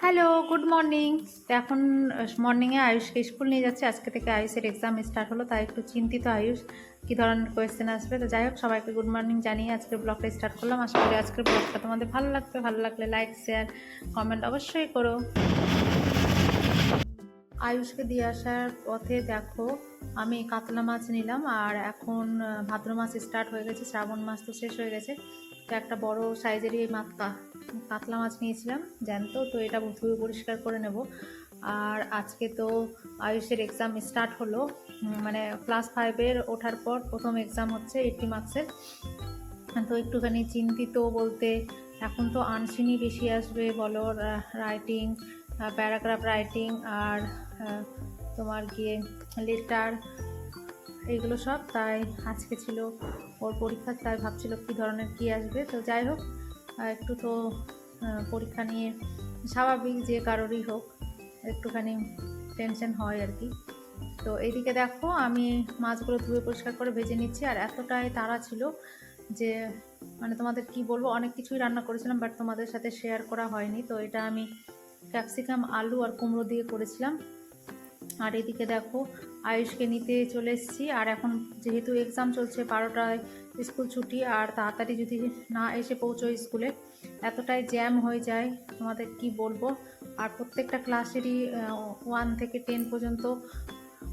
Hello, good morning. তো এখন মর্নিংয়ে আয়ুষকে school নিয়ে যাচ্ছে। আজকে থেকে আয়ুষের এক্সাম স্টার্ট হলো, তাই একটু চিন্তিত আয়ুষ কী ধরনের কোয়েশ্চেন আসবে। তো যাই হোক, সবাইকে গুড মর্নিং জানিয়ে আজকের ব্লগটা স্টার্ট করলাম। আশা করি আজকের ব্লগটা তোমাদের ভালো লাগবে। ভালো লাগলে লাইক, শেয়ার, কমেন্ট অবশ্যই করো। আয়ুষকে দিয়ে আসার পথে দেখো আমি কাতলা মাছ নিলাম, আর এখন ভাদ্র মাস স্টার্ট হয়ে গেছে, শ্রাবণ মাস তো শেষ হয়ে গেছে। তো একটা বড় সাইজেরই কাতলা মাছ নিয়েছিলাম জ্যান্ত, তো এটা ধুয়ে পরিষ্কার করে নেব। আর আজকে তো আয়ুষের এক্সাম স্টার্ট হলো, মানে ক্লাস 5-এর ওঠার পর প্রথম এক্সাম হচ্ছে 80 মার্কসের। তো একটুখানি চিন্তিত বলতে, এখন তো আনসিনই বেশি আসবে বলো, রাইটিং, প্যারাগ্রাফ রাইটিং, আর তোমার গিয়ে লেটার, এইগুলো সব। তাই আজকে ছিল ওর পরীক্ষা, তাই ভাবছিল কী ধরনের কী আসবে। তো যাই হোক, একটু তো পরীক্ষা নিয়ে স্বাভাবিক, যে কারোরই হোক একটুখানি টেনশন হয় আর কি। তো এইদিকে দেখো আমি মাছগুলো ধুয়ে পরিষ্কার করে ভেজে নিচ্ছি। আর এতটাই তাড়া ছিল যে মানে তোমাদের কি বলবো, অনেক কিছুই রান্না করেছিলাম, বাট তোমাদের সাথে শেয়ার করা হয়নি। তো এটা আমি ক্যাপসিকাম, আলু আর কুমড়ো দিয়ে করেছিলাম। আর এদিকে দেখো আয়ুষকে নিতে চলে এসেছি। আর এখন যেহেতু এক্সাম চলছে, 12টায় স্কুল ছুটি, আর তাড়াতাড়ি যদি না এসে পৌঁছোয় স্কুলে, এতটাই জ্যাম হয়ে যায় তোমাদের কি বলবো। আর প্রত্যেকটা ক্লাসেরই 1 থেকে 10 পর্যন্ত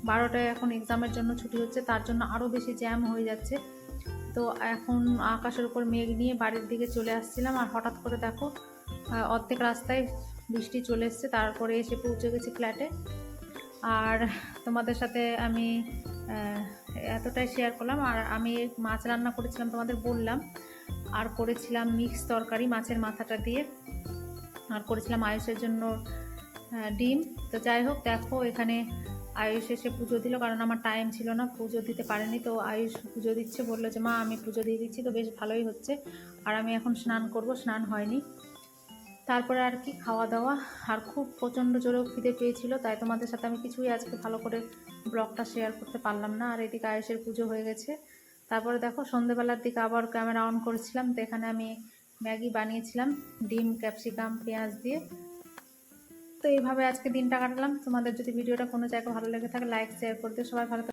12টায় এখন এক্সামের জন্য ছুটি হচ্ছে, তার জন্য আরও বেশি জ্যাম হয়ে যাচ্ছে। তো এখন আকাশের উপর মেঘ নিয়ে বাড়ির দিকে চলে আসছিলাম, আর হঠাৎ করে দেখো অর্ধেক রাস্তায় বৃষ্টি চলে এসছে। তারপরে এসে পৌঁছে গেছি ফ্ল্যাটে। আর তোমাদের সাথে আমি এতটাই শেয়ার করলাম। আর আমি মাছ রান্না করেছিলাম তোমাদের বললাম, আর করেছিলাম মিক্স তরকারি মাছের মাথাটা দিয়ে, আর করেছিলাম আয়ুষের জন্য ডিম। তো যাই হোক, দেখো এখানে আয়ুষ এসে পুজো দিল, কারণ আমার টাইম ছিল না, পুজো দিতে পারেনি। তো আয়ুষ পুজো দিচ্ছে, বললো যে মা আমি পুজো দিয়ে দিচ্ছি। তো বেশ ভালোই হচ্ছে। আর আমি এখন স্নান করব, স্নান হয়নি। তারপরে আর কি খাওয়া দাওয়া, আর খুব প্রচণ্ড জোরেও খিদে পেয়েছিল, তাই তোমাদের সাথে আমি কিছুই আজকে ভালো করে ব্লগটা শেয়ার করতে পারলাম না। আর এদিকে আয়ুষের পুজো হয়ে গেছে। তারপরে দেখো সন্ধেবেলার দিকে আবার ক্যামেরা অন করেছিলাম। তো এখানে আমি ম্যাগি বানিয়েছিলাম ডিম, ক্যাপসিকাম, পেঁয়াজ দিয়ে। তো এইভাবে আজকে দিনটা কাটালাম। তোমাদের যদি ভিডিওটা কোনো জায়গায় ভালো লেগে থাকে, লাইক শেয়ার করে দিও। সবাই ভালো